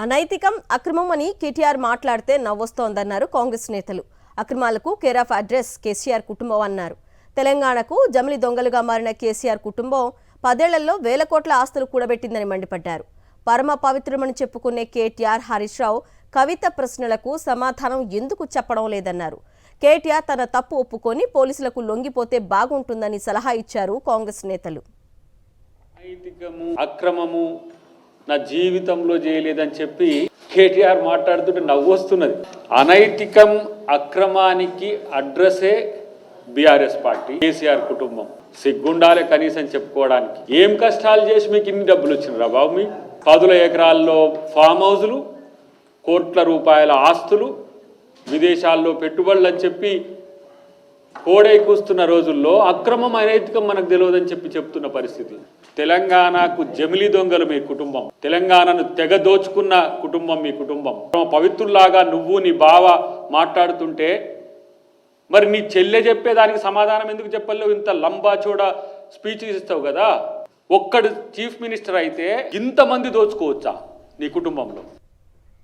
అనైతికం అక్రమం అని కేటీఆర్ మాట్లాడితే నవ్వొస్తోందన్నారు కాంగ్రెస్ నేతలు. అక్రమాలకు కేర్ ఆఫ్ అడ్రస్ కేసీఆర్ కుటుంబం అన్నారు. తెలంగాణకు జమిలి దొంగలుగా మారిన కేసీఆర్ కుటుంబం 10 ఏళ్లలో వేల కోట్ల ఆస్తులు కూడబెట్టిందని మండిపడ్డారు. పరమ పవిత్రమని చెప్పుకునే కేటీఆర్, హరీష్ రావు కవిత ప్రశ్నలకు సమాధానం ఎందుకు చెప్పడం లేదన్నారు. కేటీఆర్ తన తప్పు ఒప్పుకొని పోలీసులకు లొంగిపోతే బాగుంటుందని సలహా ఇచ్చారు కాంగ్రెస్ నేతలు. అక్రమము నా జీవితంలో చేయలేదని చెప్పి కేటీఆర్ మాట్లాడుతుంటే నవ్వొస్తున్నది. అనైతికం అక్రమానికి అడ్రస్సే బీఆర్ఎస్ పార్టీ, కేసీఆర్ కుటుంబం. సిగ్గుండాలే కనీసం చెప్పుకోవడానికి. ఏం కష్టాలు చేసి మీకు ఇన్ని డబ్బులు వచ్చినరా బాబు? మీ 10 ఎకరాల్లో ఫామ్ హౌజులు, కోట్ల రూపాయల ఆస్తులు, విదేశాల్లో పెట్టుబడులు అని చెప్పి కోడై కూస్తున్న రోజుల్లో అక్రమం అనైతికం మనకు తెలియదని చెప్పి చెప్తున్న పరిస్థితి. తెలంగాణకు జమిలి దొంగలు మీ కుటుంబం, తెలంగాణను తెగ దోచుకున్న కుటుంబం మీ కుటుంబం. పవిత్రుల్లాగా నువ్వు నీ బావ మాట్లాడుతుంటే మరి నీ చెల్లె చెప్పేదానికి సమాధానం ఎందుకు చెప్పలేవు? ఇంత లంబాచోడ స్పీచ్ ఇస్తావు కదా. ఒక్కడు చీఫ్ మినిస్టర్ అయితే ఇంతమంది దోచుకోవచ్చా నీ కుటుంబంలో?